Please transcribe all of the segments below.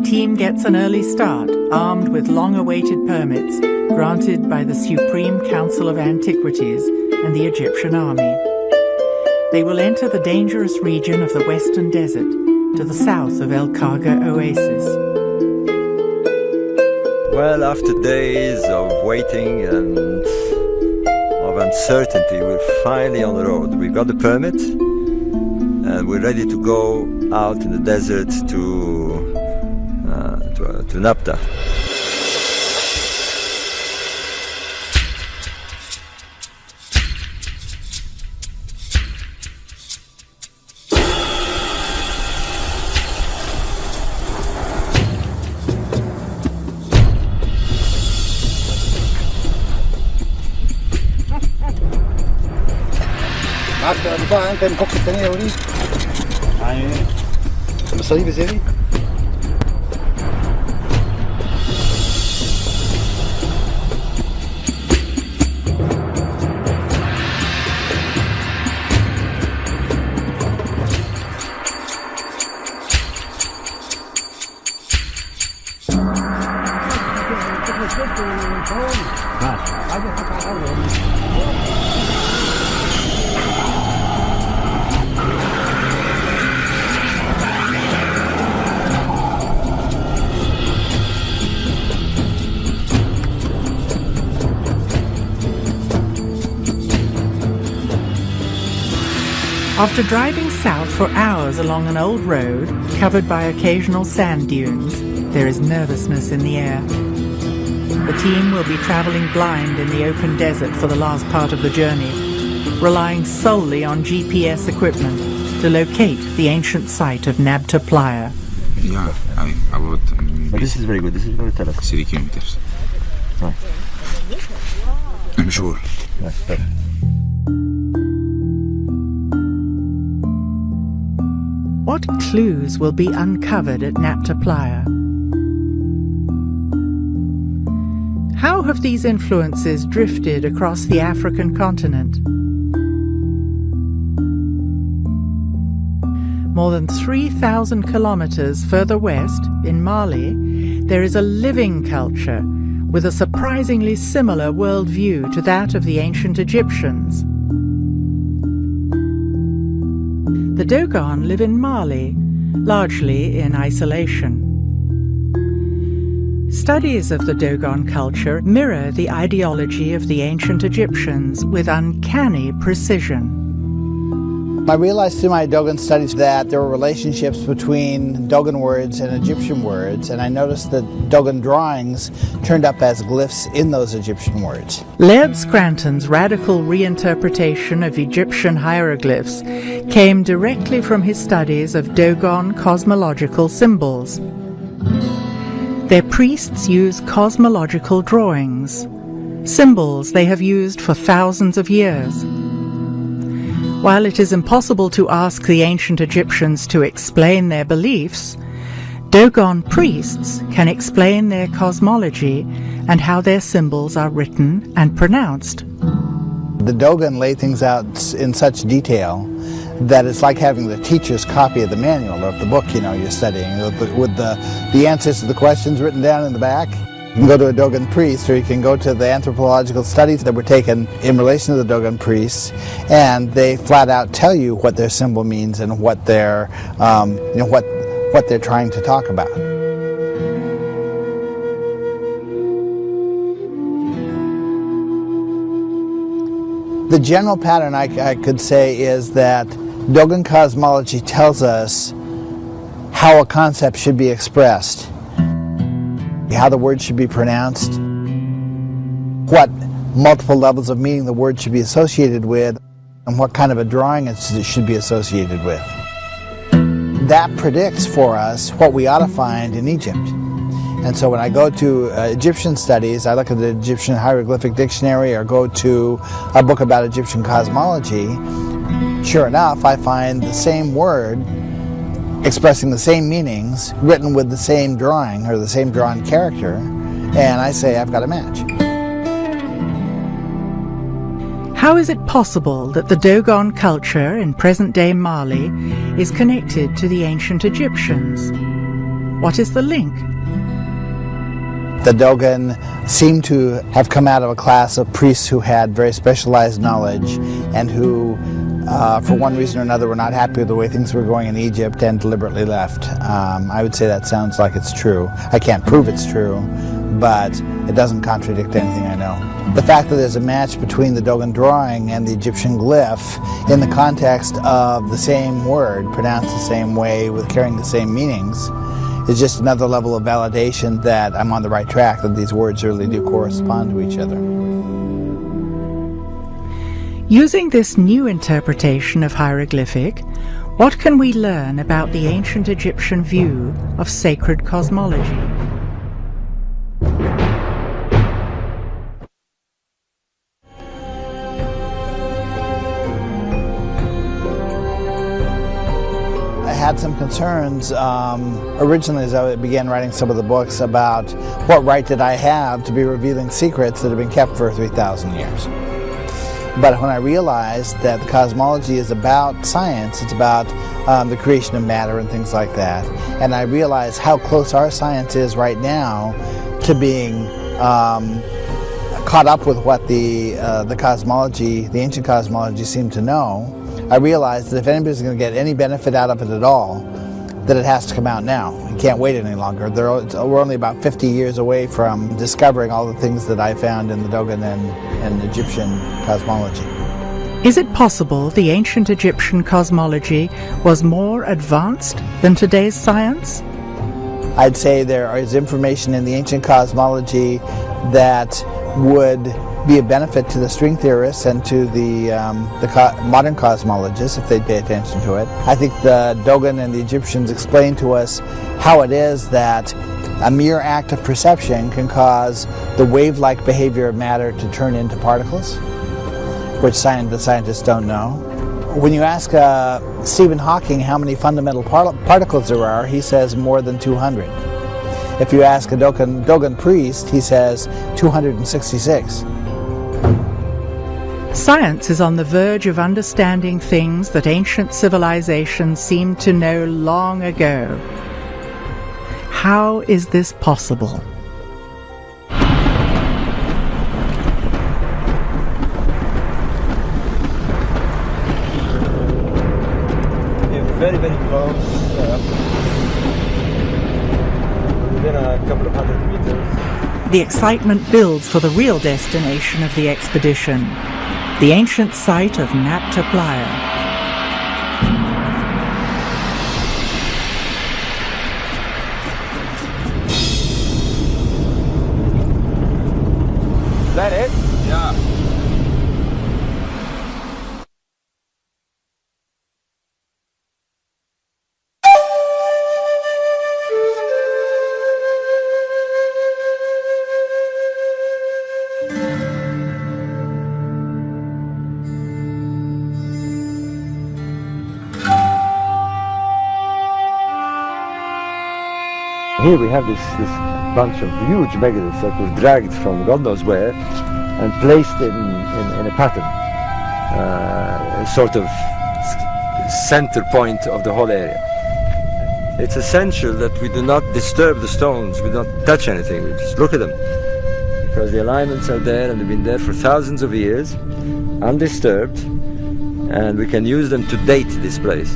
team gets an early start, armed with long-awaited permits granted by the Supreme Council of Antiquities and the Egyptian army. They will enter the dangerous region of the Western Desert to the south of El Khaga Oasis. Well, after days of waiting and of uncertainty, we're finally on the road. We got the permit and we're ready to go out in the desert to Napta. Di qua anche un po' che tenere lì. Lo stai vedendo? After driving south for hours along an old road covered by occasional sand dunes, there is nervousness in the air. The team will be traveling blind in the open desert for the last part of the journey, relying solely on GPS equipment to locate the ancient site of Nabta Playa. Yeah, about But this is very good. This is going to tell us 3 kilometers. Right. I'm sure. That's perfect. What clues will be uncovered at Nabta Playa? How have these influences drifted across the African continent? More than 3,000 kilometers further west, in Mali, there is a living culture with a surprisingly similar worldview to that of the ancient Egyptians. The Dogon live in Mali, largely in isolation. Studies of the Dogon culture mirror the ideology of the ancient Egyptians with uncanny precision. I realized through my Dogon studies that there were relationships between Dogon words and Egyptian words, and I noticed that Dogon drawings turned up as glyphs in those Egyptian words. Laird Scranton's radical reinterpretation of Egyptian hieroglyphs came directly from his studies of Dogon cosmological symbols. Their priests use cosmological drawings, symbols they have used for thousands of years. While it is impossible to ask the ancient Egyptians to explain their beliefs, Dogon priests can explain their cosmology and how their symbols are written and pronounced. The Dogon lay things out in such detail that it's like having the teacher's copy of the manual or of the book, you're studying, with the answers to the questions written down in the back. You can go to a Dogon priest, or you can go to the anthropological studies that were taken in relation to the Dogon priests, and they flat out tell you what their symbol means and what they're, what they're trying to talk about. The general pattern I could say is that Dogon cosmology tells us how a concept should be expressed, how the word should be pronounced, what multiple levels of meaning the word should be associated with, and what kind of a drawing it should be associated with. That predicts for us what we ought to find in Egypt. And so when I go to Egyptian studies, I look at the Egyptian hieroglyphic dictionary or go to a book about Egyptian cosmology, sure enough, I find the same word expressing the same meanings, written with the same drawing or the same drawn character, and I say I've got a match. How is it possible that the Dogon culture in present-day Mali is connected to the ancient Egyptians? What is the link? The Dogon seem to have come out of a class of priests who had very specialized knowledge and who, for one reason or another, were not happy with the way things were going in Egypt and deliberately left. I would say that sounds like it's true. I can't prove it's true, but it doesn't contradict anything I know. The fact that there's a match between the Dogon drawing and the Egyptian glyph in the context of the same word, pronounced the same way, with carrying the same meanings, is just another level of validation that I'm on the right track, that these words really do correspond to each other. Using this new interpretation of hieroglyphic, what can we learn about the ancient Egyptian view of sacred cosmology? I had some concerns originally as I began writing some of the books about what right did I have to be revealing secrets that have been kept for 3,000 years. But when I realized that the cosmology is about science, it's about the creation of matter and things like that, and I realized how close our science is right now to being caught up with what the cosmology, the ancient cosmology, seemed to know, I realized that if anybody's going to get any benefit out of it at all, that it has to come out now. You can't wait any longer. We're only about 50 years away from discovering all the things that I found in the Dogon and Egyptian cosmology. Is it possible the ancient Egyptian cosmology was more advanced than today's science? I'd say there is information in the ancient cosmology that would be a benefit to the string theorists and to the modern cosmologists if they'd pay attention to it. I think the Dogon and the Egyptians explain to us how it is that a mere act of perception can cause the wave-like behavior of matter to turn into particles, which the scientists don't know. When you ask Stephen Hawking how many fundamental particles there are, he says more than 200. If you ask a Dogon priest, he says 266. Science is on the verge of understanding things that ancient civilizations seemed to know long ago. How is this possible? We're very, very close. Within a couple of 100 meters. The excitement builds for the real destination of the expedition, the ancient site of Nabta Playa. Is that it? Yeah. Here we have this bunch of huge megaliths that were dragged from God knows where and placed in a pattern, a sort of center point of the whole area. It's essential that we do not disturb the stones, we don't touch anything, we just look at them. Because the alignments are there and they've been there for thousands of years, undisturbed, and we can use them to date this place.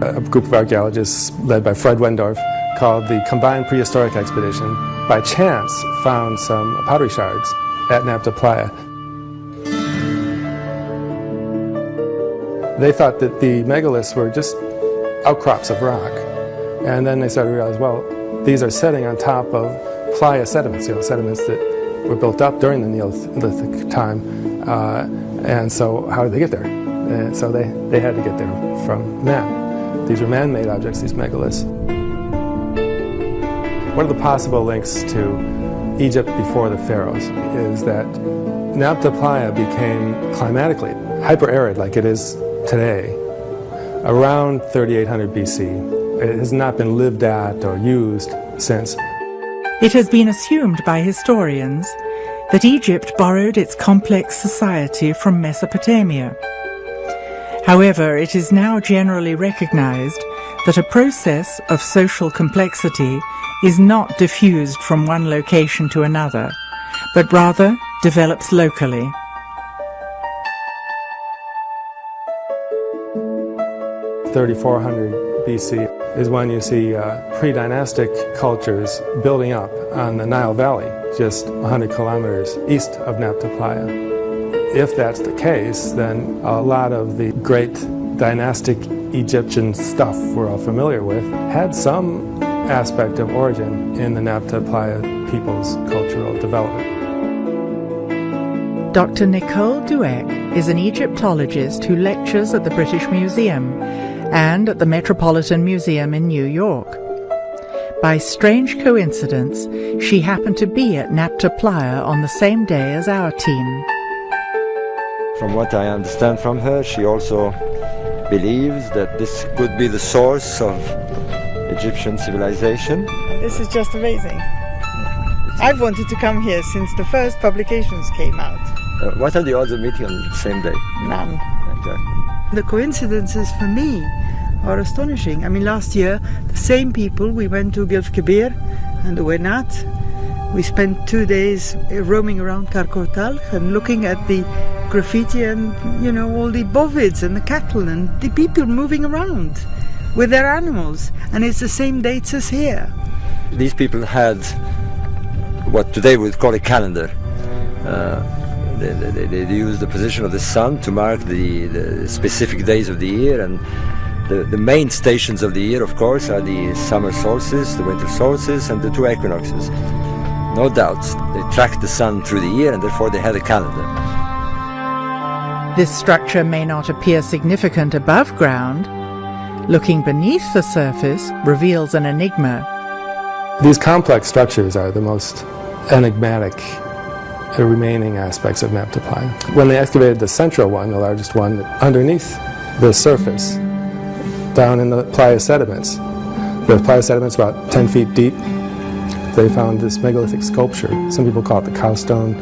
A group of archaeologists led by Fred Wendorf, called the Combined Prehistoric Expedition, by chance found some pottery shards at Nabta Playa. They thought that the megaliths were just outcrops of rock, and then they started to realize, well, these are setting on top of playa sediments, sediments that were built up during the Neolithic time, and so how did they get there? And so they had to get there from man. These were man-made objects, these megaliths. One of the possible links to Egypt before the pharaohs is that Nabta Playa became climatically hyper-arid like it is today around 3800 BC. It has not been lived at or used since. It has been assumed by historians that Egypt borrowed its complex society from Mesopotamia. However, it is now generally recognized that a process of social complexity is not diffused from one location to another, but rather develops locally. (3400 BC is when you see pre-dynastic cultures building up on the Nile Valley, just 100 kilometers east of Nabta Playa. If that's the case, then a lot of the great dynastic Egyptian stuff we're all familiar with had some aspect of origin in the Nabta Playa people's cultural development. Dr. Nicole Dweck is an Egyptologist who lectures at the British Museum and at the Metropolitan Museum in New York. By strange coincidence, she happened to be at Nabta Playa on the same day as our team. From what I understand from her, she also believes that this could be the source of Egyptian civilization. This is just amazing. I've wanted to come here since the first publications came out. What are the odds of meeting on the same day? None. Exactly. The coincidences for me are astonishing. I mean, last year, the same people, we went to Gilf Kebir and the Wenat. We spent 2 days roaming around Karkotal and looking at the graffiti and, you know, all the bovids and the cattle and the people moving around with their animals. And it's the same dates as here. These people had what today we would call a calendar. They used the position of the sun to mark the specific days of the year, and the main stations of the year, of course, are the summer solstice, the winter solstice, and the two equinoxes. No doubt, they tracked the sun through the year, and therefore they had a calendar. This structure may not appear significant above ground. Looking beneath the surface reveals an enigma. These complex structures are the most enigmatic remaining aspects of Nabta Playa. When they excavated the central one, the largest one, underneath the surface, down in the Playa sediments, the Playa sediments about 10 feet deep, they found this megalithic sculpture. Some people call it the cow stone.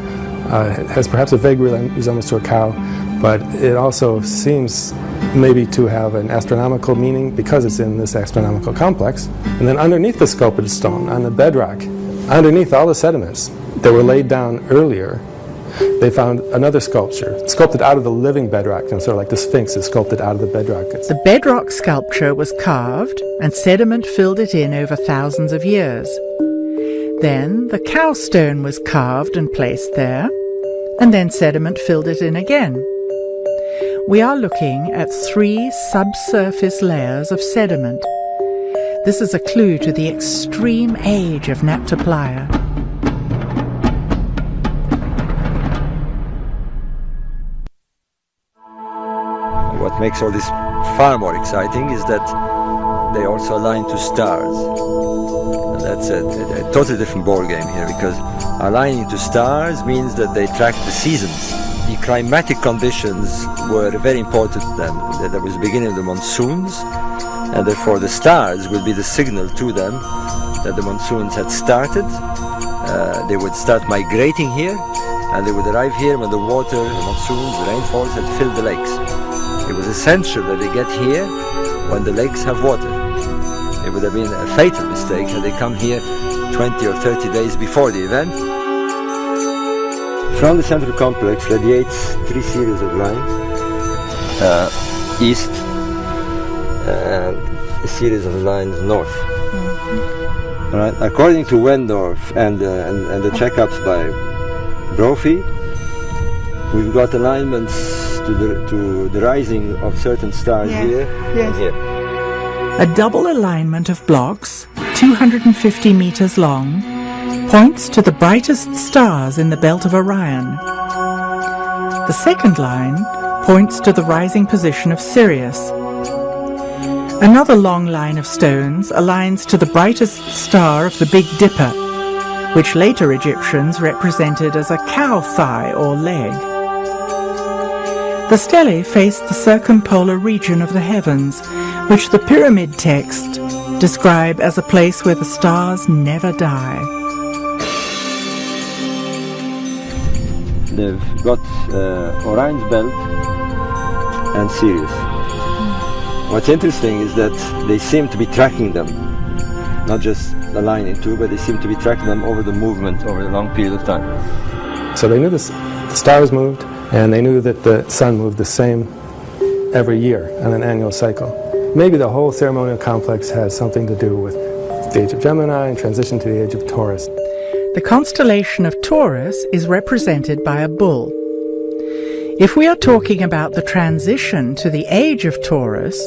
It has perhaps a vague resemblance to a cow, but it also seems maybe to have an astronomical meaning because it's in this astronomical complex. And then underneath the sculpted stone, on the bedrock, underneath all the sediments that were laid down earlier, they found another sculpture, sculpted out of the living bedrock, and sort of like the Sphinx is sculpted out of the bedrock. The bedrock sculpture was carved and sediment filled it in over thousands of years. Then the cow stone was carved and placed there, and then sediment filled it in again. We are looking at 3 subsurface layers of sediment. This is a clue to the extreme age of Nabta Playa. What makes all this far more exciting is that they also align to stars. And that's a totally different ball game here, because aligning to stars means that they track the seasons. The climatic conditions were very important to them. There was the beginning of the monsoons, and therefore the stars will be the signal to them that the monsoons had started. They would start migrating here, and they would arrive here when the water, the monsoons, the rainfalls had filled the lakes. It was essential that they get here when the lakes have water. It would have been a fatal mistake had they come here 20 or 30 days before the event. From the central complex radiates 3 series of lines, east, and a series of lines north. All right. According to Wendorf and the checkups by Brophy, we've got alignments to the rising of certain stars here and here. A double alignment of blocks, 250 meters long, points to the brightest stars in the belt of Orion. The second line points to the rising position of Sirius. Another long line of stones aligns to the brightest star of the Big Dipper, which later Egyptians represented as a cow thigh or leg. The stelae face the circumpolar region of the heavens, which the pyramid text describe as a place where the stars never die. They've got Orion's belt and Sirius. What's interesting is that they seem to be tracking them, not just aligning two, but they seem to be tracking them over the movement over a long period of time. So they knew the stars moved, and they knew that the sun moved the same every year on an annual cycle. Maybe the whole ceremonial complex has something to do with the age of Gemini and transition to the age of Taurus. The constellation of Taurus is represented by a bull. If we are talking about the transition to the age of Taurus,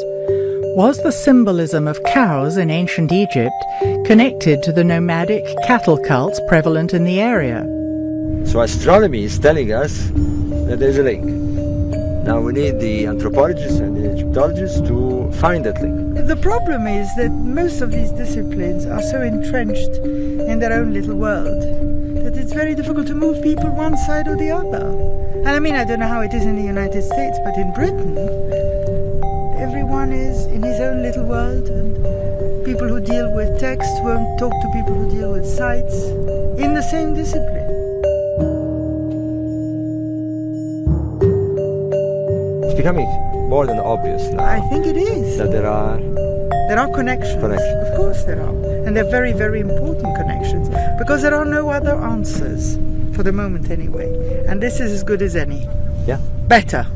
was the symbolism of cows in ancient Egypt connected to the nomadic cattle cults prevalent in the area? So astronomy is telling us that there's a link. Now we need the anthropologists and the Egyptologists to find that link. The problem is that most of these disciplines are so entrenched in their own little world that it's very difficult to move people one side or the other. And I mean, I don't know how it is in the United States, but in Britain, everyone is in his own little world, and people who deal with text won't talk to people who deal with sites in the same discipline. It's becoming more than obvious now. I think it is. That there are connections. Of course there are. And they're very, very important connections, because there are no other answers, for the moment anyway. And this is as good as any. Yeah. Better.